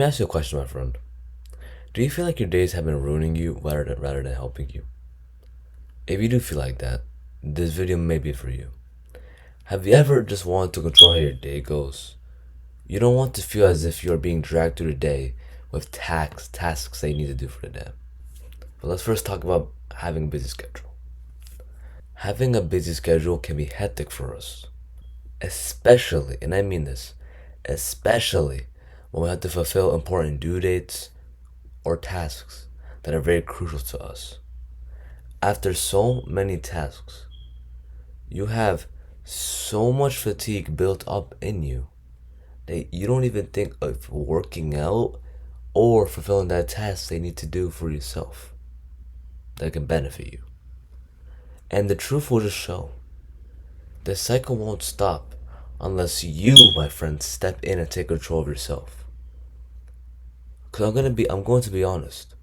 me ask you a question, my friend. Do you feel like your days have been ruining you rather than helping you? If you do feel like that, this video may be for you. Have you ever just wanted to control how your day goes? You don't want to feel as if you're being dragged through the day with tasks that you need to do for the day. But let's first talk about having a busy schedule. Having a busy schedule can be hectic for us, especially, and I mean this, especially when we have to fulfill important due dates or tasks that are very crucial to us. After so many tasks, you have so much fatigue built up in you that you don't even think of working out or fulfilling that task they need to do for yourself that can benefit you. And the truth will just show. The cycle won't stop unless you, my friend, step in and take control of yourself. Cause I'm going to be honest.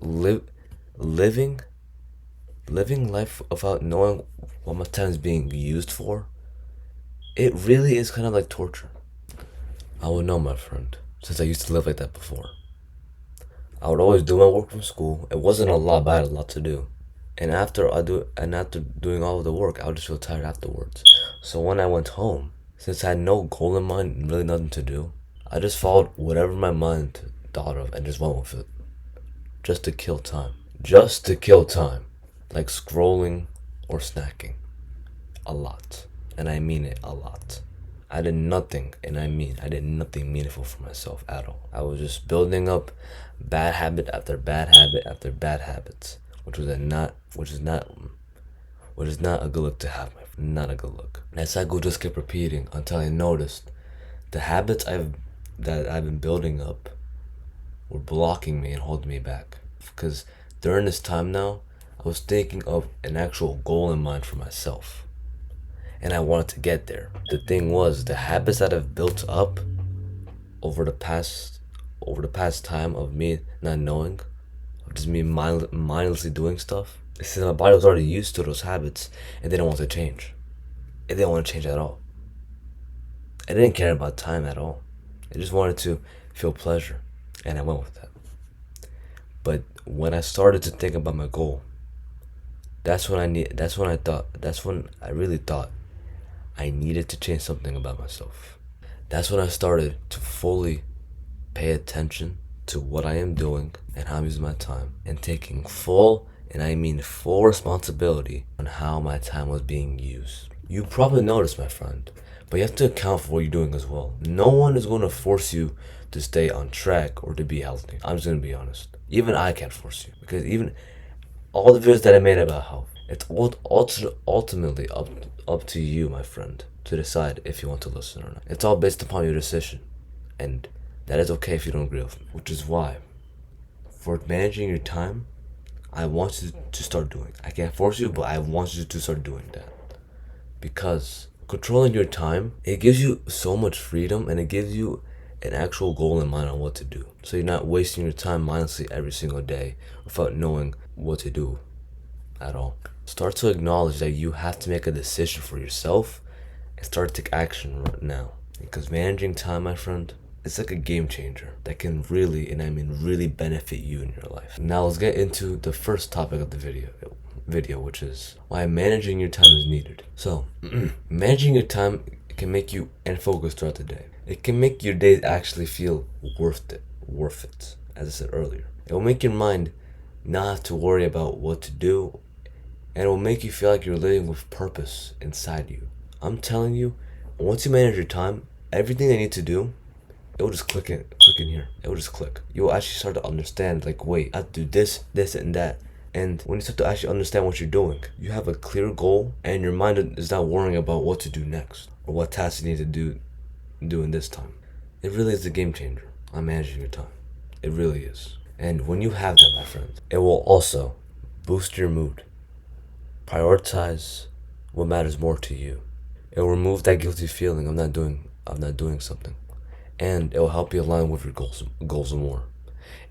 Living life without knowing what my time is being used for, it really is kind of like torture. I would know, my friend, since I used to live like that before. I would always do my work from school. It wasn't a lot, but I had a lot to do. And after doing all of the work, I would just feel tired afterwards. So when I went home, since I had no goal in mind and really nothing to do, I just followed whatever my mind thought of and just went with it. Just to kill time. Just to kill time. Like scrolling or snacking. A lot. And I mean it, a lot. I did nothing, and I did nothing meaningful for myself at all. I was just building up bad habit after bad habit after bad habits, which is not a good look to have. Not a good look. And that cycle just kept repeating until I noticed the habits that I've been building up were blocking me and holding me back. Because during this time now, I was thinking of an actual goal in mind for myself. And I wanted to get there. The thing was, the habits that I've built up over the past time of me not knowing, of just me mindlessly doing stuff, since my body was already used to those habits, it didn't want to change. It didn't want to change at all. I didn't care about time at all. I just wanted to feel pleasure, and I went with that. But when I started to think about my goal, that's when I really thought I needed to change something about myself. That's when I started to fully pay attention to what I am doing and how I'm using my time, and taking full, and I mean full, responsibility on how my time was being used. You probably noticed, my friend, but you have to account for what you're doing as well. No one is going to force you to stay on track or to be healthy. I'm just going to be honest. Even I can't force you, because even all the videos that I made about health, it's ultimately up to you, my friend, to decide if you want to listen or not. It's all based upon your decision, and that is okay if you don't agree with me. Which is why, for managing your time, I want you to start doing. I can't force you, but I want you to start doing that. Because controlling your time, it gives you so much freedom, and it gives you an actual goal in mind on what to do. So you're not wasting your time mindlessly every single day without knowing what to do at all. Start to acknowledge that you have to make a decision for yourself and start to take action right now. Because managing time, my friend, it's like a game changer that can really, and I mean really, benefit you in your life. Now let's get into the first topic of the video, which is why managing your time is needed. So, managing your time can make you and focus throughout the day. It can make your days actually feel worth it, as I said earlier. It will make your mind not have to worry about what to do, and it will make you feel like you're living with purpose inside you. I'm telling you, once you manage your time, everything they need to do, it will just click in here. It will just click. You will actually start to understand, like, wait, I have to do this, and that. And when you start to actually understand what you're doing, you have a clear goal, and your mind is not worrying about what to do next or what tasks you need to do in this time. It really is a game changer on managing your time. It really is. And when you have that, my friend, it will also boost your mood. Prioritize what matters more to you. It will remove that guilty feeling of not doing something. And it will help you align with your goals more.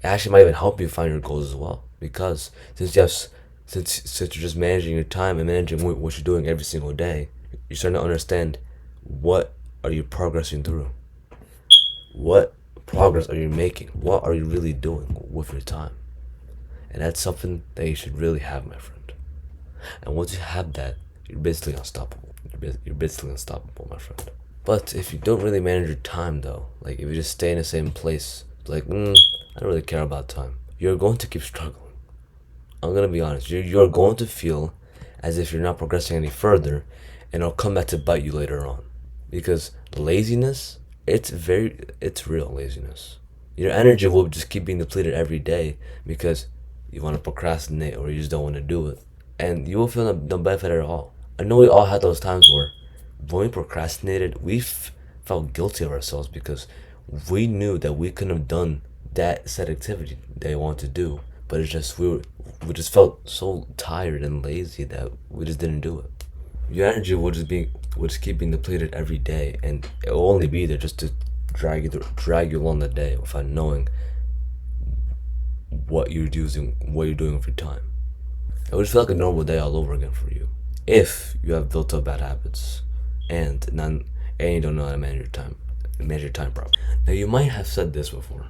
It actually might even help you find your goals as well. Because since you're just managing your time and managing what you're doing every single day, you're starting to understand what are you progressing through. What progress are you making? What are you really doing with your time? And that's something that you should really have, my friend. And once you have that, you're basically unstoppable. You're basically unstoppable, my friend. But if you don't really manage your time, though, like if you just stay in the same place, like, I don't really care about time, you're going to keep struggling. I'm gonna be honest. You're going to feel as if you're not progressing any further, and it'll come back to bite you later on. Because laziness, it's real laziness. Your energy will just keep being depleted every day because you want to procrastinate or you just don't want to do it, and you will feel no benefit at all. I know we all had those times where when we procrastinated, felt guilty of ourselves because we knew that we couldn't have done that said activity that we wanted to do, but it's just we just felt so tired and lazy that we just didn't do it. Your energy will just keep being depleted every day, and it will only be there just to drag you along the day without knowing what you're doing with your time. It would just feel like a normal day all over again for you if you have built up bad habits and none and you don't know how to manage your time properly. Now you might have said this before.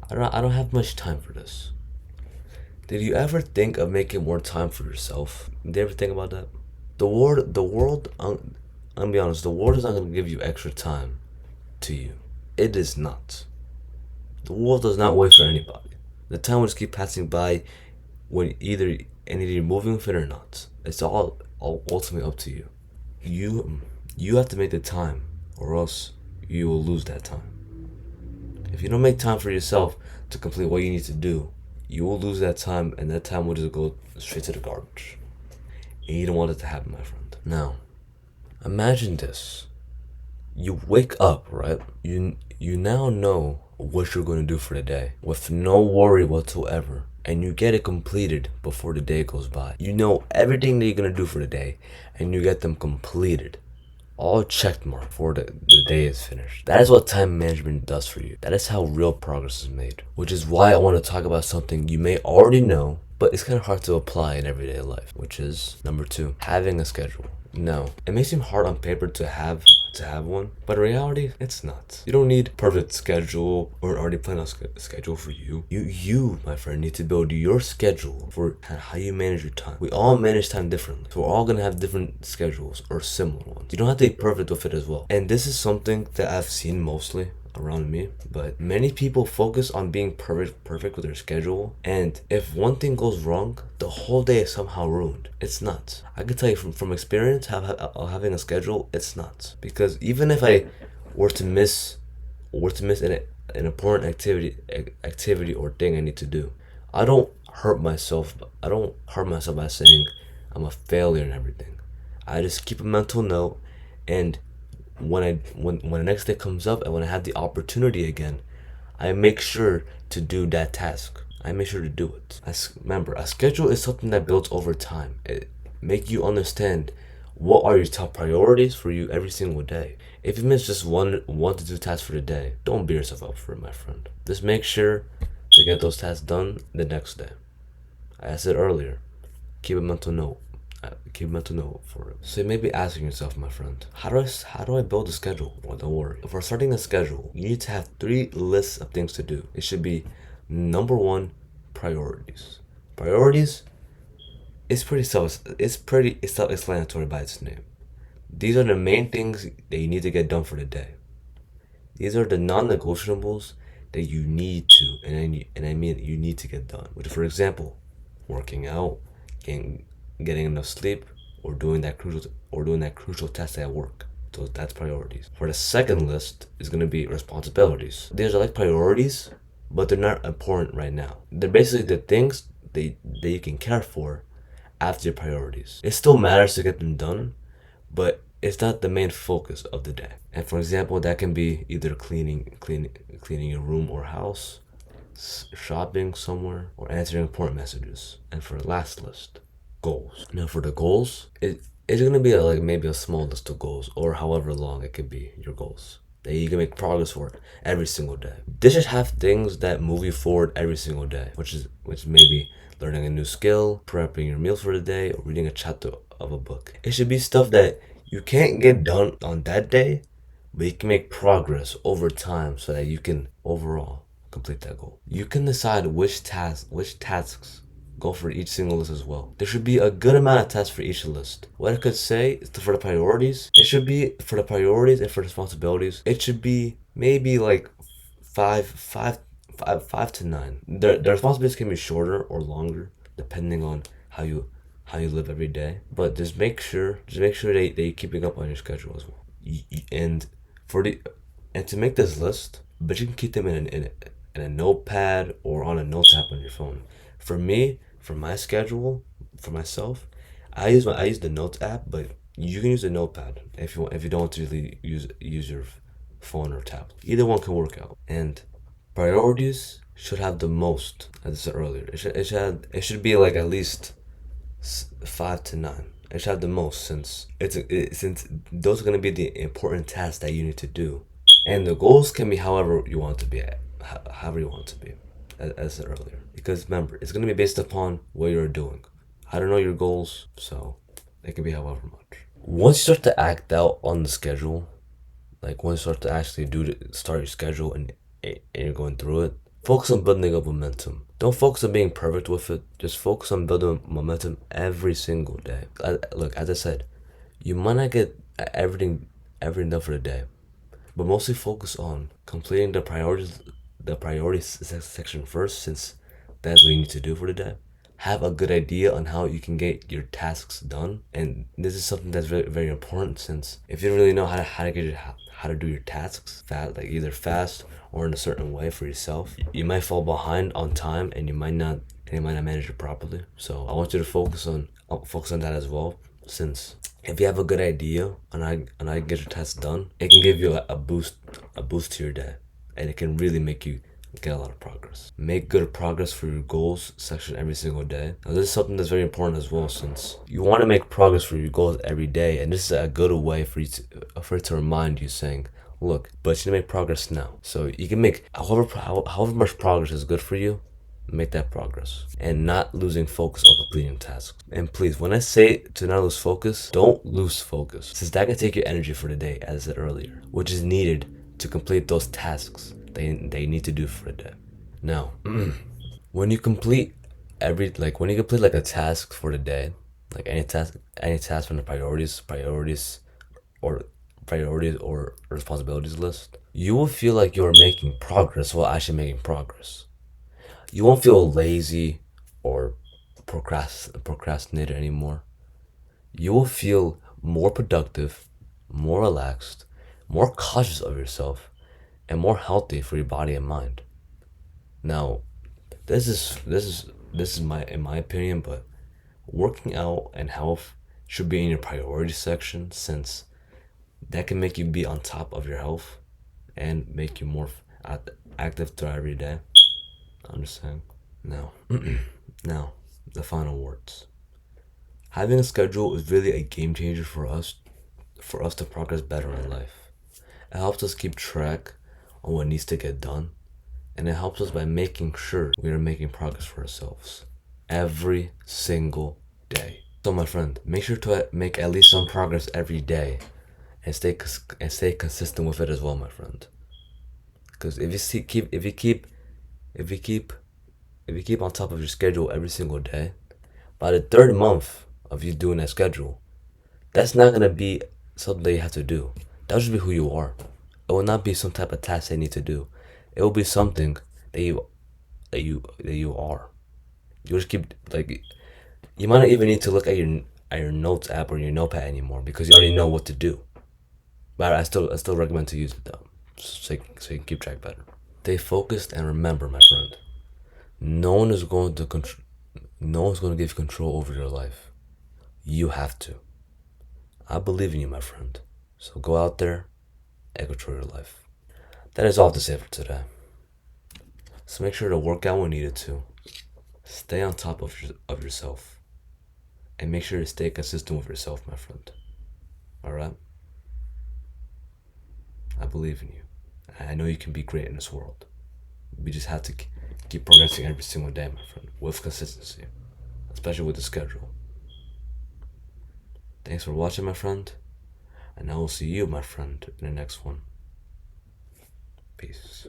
I don't have much time for this. Did you ever think of making more time for yourself? Did you ever think about that? The world. I'm gonna be honest. The world is not gonna give you extra time to you. It is not. The world does not wait for anybody. The time will just keep passing by when either you're moving with it or not. It's all ultimately up to you. You have to make the time, or else you will lose that time. If you don't make time for yourself to complete what you need to do, you will lose that time, and that time will just go straight to the garbage. And you don't want it to happen, my friend. Now, imagine this. You wake up, right? You now know what you're going to do for the day with no worry whatsoever, and you get it completed before the day goes by. You know everything that you're going to do for the day, and you get them completed. All checked mark before the day is finished. That is what time management does for you. That is how real progress is made. Which is why I want to talk about something you may already know, but it's kind of hard to apply in everyday life, which is number 2, having a schedule. No, it may seem hard on paper to have one, but in reality, it's not. You don't need a perfect schedule or already plan out a schedule for you. You, my friend, need to build your schedule for how you manage your time. We all manage time differently, so we're all gonna have different schedules or similar ones. You don't have to be perfect with it as well. And this is something that I've seen mostly around me, but many people focus on being perfect with their schedule, and if one thing goes wrong, the whole day is somehow ruined. It's not. I can tell you from experience, having a schedule, it's not. Because even if I were to miss an important activity or thing I need to do, I don't hurt myself by saying I'm a failure and everything. I just keep a mental note, and when the next day comes up and when I have the opportunity again, I make sure to do that task. I make sure to do it. Remember, a schedule is something that builds over time. It make you understand what are your top priorities for you every single day. If you miss just one to two tasks for the day, don't beat yourself up for it, my friend. Just make sure to get those tasks done the next day. As I said earlier, keep a mental note. Keep a mental note for it. So you may be asking yourself, my friend, how do I build a schedule? Well, don't worry. If we're starting a schedule, you need to have 3 lists of things to do. It should be number 1, priorities. Priorities is pretty self-explanatory by its name. These are the main things that you need to get done for the day. These are the non-negotiables that you need to, and I mean you need to get done. Which, for example, working out, getting enough sleep, or doing that crucial task at work. So that's priorities. For the second list is going to be responsibilities. These are like priorities, but they're not important right now. They're basically the things that you can care for after your priorities. It still matters to get them done, but it's not the main focus of the day. And for example, that can be either cleaning your room or house, shopping somewhere, or answering important messages. And for the last list, goals. Now for the goals, it's gonna be like maybe a small list of goals, or however long it could be, your goals that you can make progress for every single day. This should have things that move you forward every single day, which may be learning a new skill, prepping your meals for the day, or reading a chapter of a book. It should be stuff that you can't get done on that day, but you can make progress over time so that you can overall complete that goal. You can decide which tasks go for each single list as well. There should be a good amount of tasks for each list. What I could say is for the priorities, it should be for the priorities and for responsibilities, it should be maybe like five to nine. The responsibilities can be shorter or longer depending on how you live every day. But just make sure that you're keeping up on your schedule as well. And for the and to make this list, but you can keep them in a notepad or on a notes app on your phone. For me, for my schedule, for myself, I use the notes app, but you can use a notepad if you don't want to really use your phone or tablet. Either one can work out. And priorities should have the most, as I said earlier. It should be like at least 5 to 9. It should have the most since those are gonna be the important tasks that you need to do, and the goals can be however you want it to be however you want it to be, as I said earlier. Because remember, it's gonna be based upon what you're doing. I don't know your goals, so it can be however much. Once you start to act out on the schedule, like once you start to actually start your schedule and you're going through it, focus on building up momentum. Don't focus on being perfect with it. Just focus on building momentum every single day. Look, as I said, you might not get everything done for the day, but mostly focus on completing the priorities section first, since that's what you need to do for the day. Have a good idea on how you can get your tasks done, and this is something that's very, very important, since if you don't really know how to do your tasks like either fast or in a certain way for yourself, you might fall behind on time and you might not manage it properly. So I want you to focus on that as well, since if you have a good idea on how to get your tasks done, it can give you a boost to your day, and it can really make you get a lot of progress. Make good progress for your goals section every single day. Now, this is something that's very important as well, since you want to make progress for your goals every day, and this is a good way for it to remind you, saying, look, but you need to make progress now. So you can make however much progress is good for you. Make that progress and not losing focus on completing tasks. And please, when I say to not lose focus, don't lose focus, since that can take your energy for the day, as I said earlier, which is needed to complete those tasks they need to do for the day. Now, when you complete like a task for the day, like any task from the priorities or responsibilities list, you will feel like you're making progress while actually making progress. You won't feel lazy or procrastinated anymore. You will feel more productive, more relaxed, more cautious of yourself, and more healthy for your body and mind. Now, this is my in my opinion, but working out and health should be in your priority section, since that can make you be on top of your health and make you more active throughout every day. I'm just saying. Now, now, the final words. Having a schedule is really a game changer for us to progress better in life. It helps us keep track on what needs to get done, and it helps us by making sure we are making progress for ourselves every single day. So my friend, make sure to make at least some progress every day, and stay consistent with it as well, my friend. Because if you keep on top of your schedule every single day, by the third month of you doing that schedule, that's not gonna be something that you have to do. That should be who you are. It will not be some type of task they need to do. It will be something that you are. You just keep like you might not even need to look at your notes app or your notepad anymore, because you already know what to do. But I still recommend to use it though, so you can keep track better. Stay focused and remember, my friend, no one is going to give you control over your life. You have to. I believe in you, my friend. So go out there and control your life. That is all to say for today. So make sure to work out when needed to. Stay on top of yourself. And make sure to stay consistent with yourself, my friend. Alright? I believe in you. I know you can be great in this world. We just have to keep progressing every single day, my friend, with consistency, especially with the schedule. Thanks for watching, my friend, and I will see you, my friend, in the next one. Peace.